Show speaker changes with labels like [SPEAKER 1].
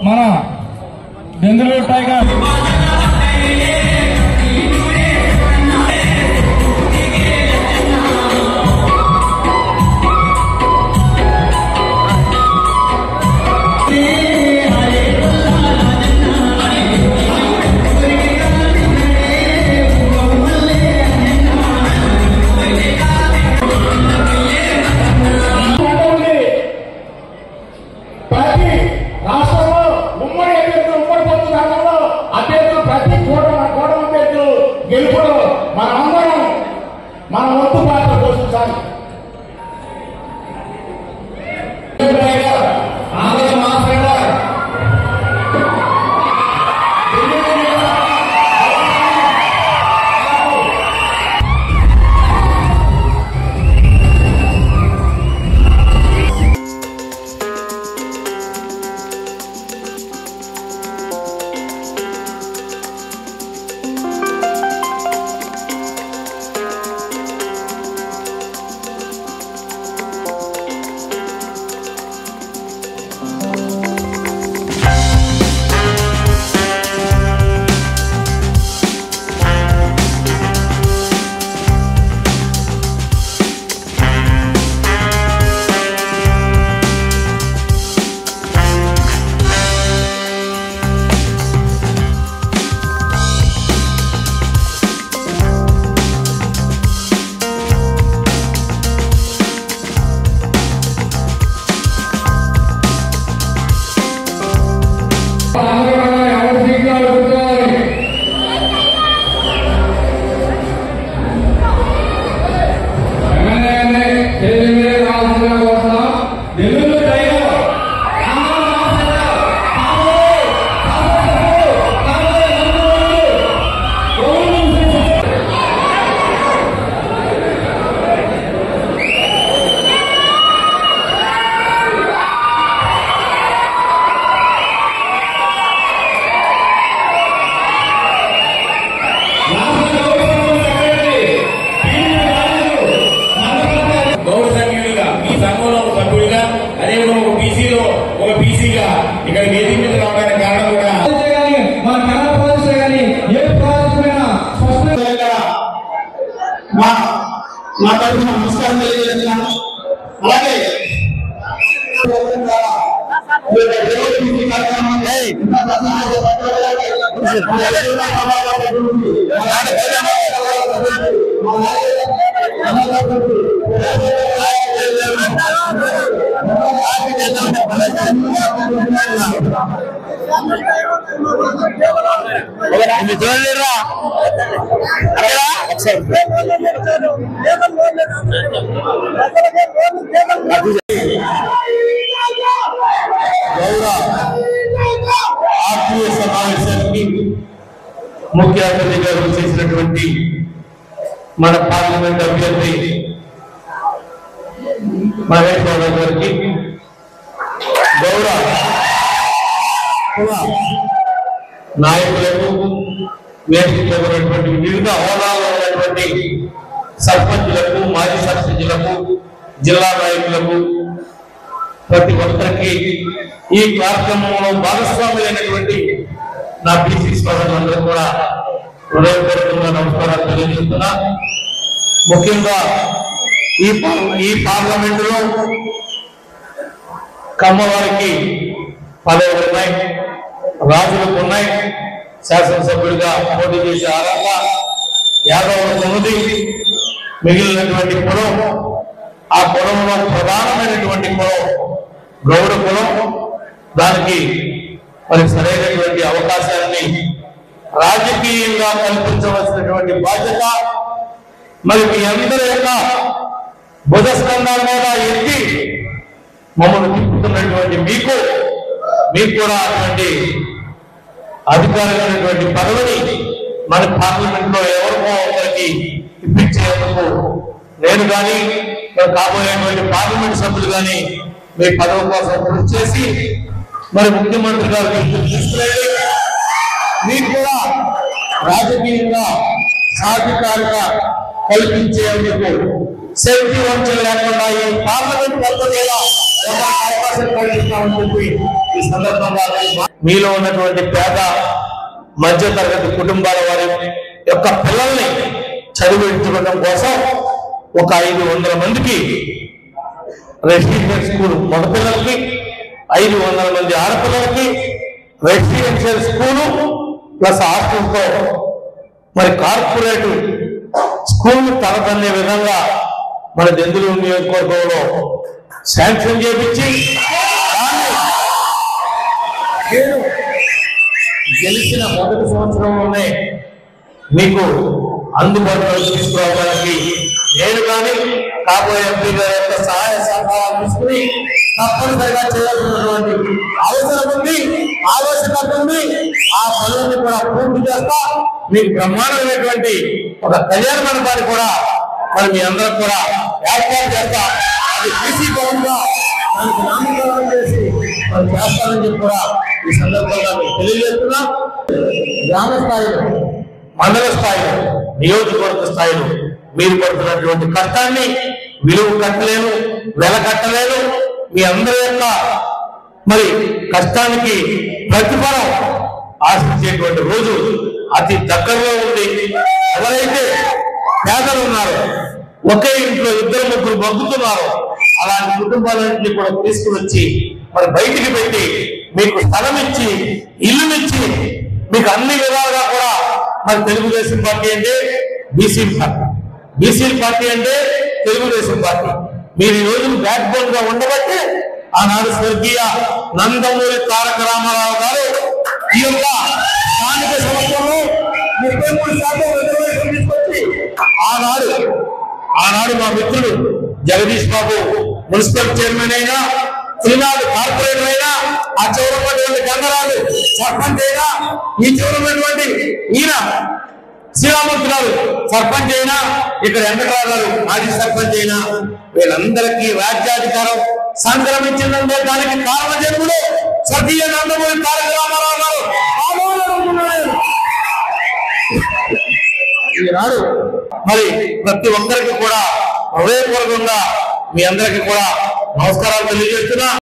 [SPEAKER 1] మన బెంగళూరు టైగర్ గెలుపులో మనందరం మన వంతు పాత్ర పోషించాలి. ఇక్కడ వేదిక రావడానికి కారణం కూడా మన కళా ప్రాజెక్ట్ కానీ ఏ ప్రాజెక్ట్ మా తరఫున నమస్కారం తెలియజేస్తున్నాను. అలాగే ముఖ్య అతిథిగా చేసినటువంటి మన పార్లమెంట్ అభ్యర్థి మహేష్ బాబు గారికి, గౌరవ నాయకులకు, వేదికటువంటి వివిధ హోదాలో ఉన్నటువంటి సర్పంచులకు, మాజీ సర్పంచులకు, జిల్లా నాయకులకు, ప్రతి ఒక్కరికి ఈ కార్యక్రమంలో భాగస్వాములైనటువంటి నా బీసీ సోదరులందరూ కూడా హృదయపూర్వకంగా నమస్కారాలు తెలియజేస్తున్నా. ముఖ్యంగా ఈ పార్లమెంటులో కమ్మవారికి పదవులు ఉన్నాయి, రాజులకు ఉన్నాయి. శాసనసభ్యుడిగా పోటీ చేసే అర్హత యాదవులకు ఉన్నది. మిగిలినటువంటి కులం, ఆ కులంలో ప్రధానమైనటువంటి కులం గౌడ కులం. దానికి మరి సరైనటువంటి అవకాశాన్ని రాజకీయంగా కల్పించవలసినటువంటి బాధ్యత మరి మీ అందరి యొక్క బుధస్కంధాల మీద ఎత్తి మమ్మల్ని తిప్పుతున్నటువంటి మీకు కూడా అటువంటి అధికారమైనటువంటి పదవిని మన పార్లమెంట్ లో ఎవరికో ఒకరికి ఇప్పించేందుకు నేను కానీ కాబోయేటువంటి పార్లమెంట్ సభ్యులు కానీ మీ పదవి కోసం కృషి చేసి మరి ముఖ్యమంత్రి గారు తీసుకురండి. మీకు కూడా రాజకీయంగా సాధికారిక కల్పించేందుకు శక్తి వంచన లేకుండా ఈ పార్లమెంట్ పద్ధతిగా అవకాశం కల్పిస్తామని చెప్పి ఈ సందర్భంగా
[SPEAKER 2] మీలో ఉన్నటువంటి పేద మధ్యతరగతి కుటుంబాల వారి యొక్క పిల్లల్ని చదివించడం కోసం ఒక 500 మందికి రెసిడెన్షియల్ స్కూల్ మగపిల్లలకి, 500 మంది ఆడపిల్లలకి రెసిడెన్షియల్ స్కూలు ప్లస్ హాస్టల్తో మరి కార్పొరేట్ స్కూల్ తలదన్నే విధంగా మన దెందులూరు నియోజకవర్గంలో శాంక్షన్ చేపించి నేను గెలిచిన మొదటి సంవత్సరంలోనే మీకు అందుబాటులో తీసుకురావడానికి నేను కానీ కాబోయే ఎంపీ గారి యొక్క సహాయ సహకారాలు తీసుకుని తప్పనిసరిగా చేయాల్సినటువంటి అవసరం ఉంది, ఆవశ్యకత ఉంది. ఆ పనులను కూడా పూర్తి చేస్తా మీకు బ్రహ్మాండమైనటువంటి ఒక కళ్యాణ మండపాన్ని కూడా మరి మీ అందరం కూడా ఏర్పాటు చేస్తా. అది బీసీ భవన్గా దానికి నామకరణం చేసి మరి చేస్తానని చెప్పి కూడా ఈ సందర్భంగా మీకు తెలియజేస్తున్నా. గ్రామ స్థాయిలో, మండల స్థాయిలో, నియోజకవర్గ స్థాయిలో మీరు పడుతున్నటువంటి కష్టాన్ని విలువ కట్టలేను, వెల కట్టలేను. మీ అందరి యొక్క మరి కష్టానికి ప్రతిఫలం ఆశించేటువంటి రోజు అతి దగ్గరలో ఉంది. ఎవరైతే పేదలు ఉన్నారో, ఒకే ఇంట్లో 2-3 బతుకుతున్నారో అలాంటి కుటుంబాలన్నింటినీ కూడా తీసుకువచ్చి మరి బయటికి పెట్టి మీకు స్థలం ఇచ్చి, ఇల్లునిచ్చి, మీకు అన్ని విధాలుగా కూడా మరి తెలుగుదేశం పార్టీ అంటే బీసీ పార్టీ, బీసీ పార్టీ అంటే తెలుగుదేశం పార్టీ. మీరు ఈ రోజు బ్యాక్ బోన్ గా ఉండబట్టి ఆనాడు స్వర్గీయ నందమూరి తారక రామారావు గారు ఈ యొక్క స్థానిక సంస్థలో 33% రిజర్వేషన్ తీసుకొచ్చి ఆనాడు మా మిత్రుడు జగదీష్ బాబు మున్సిపల్ చైర్మన్ అయినా, శ్రీనాథ్ కార్పొరేటర్ అయినా, ఆ చివరమైనటువంటి గంగరాజు సర్పంచ్ అయినా, ఈ చివరమైనటువంటి ఈయన శ్రీరామూర్తి గారు సర్పంచ్ అయినా, ఇక్కడ వెంకటరావు గారు మాజీ సర్పంచ్ అయినా, వీళ్ళందరికీ రాజ్యాధికారం సంక్రమించిందంటే దానికి కారణ జన్ముడు స్వర్గీయ నందమూరి తారక రామారావు గారు. ఈనాడు మరి ప్రతి ఒక్కరికి కూడా హృదయపూర్వకంగా మీ అందరికీ కూడా నమస్కారాలు తెలియజేస్తున్నా.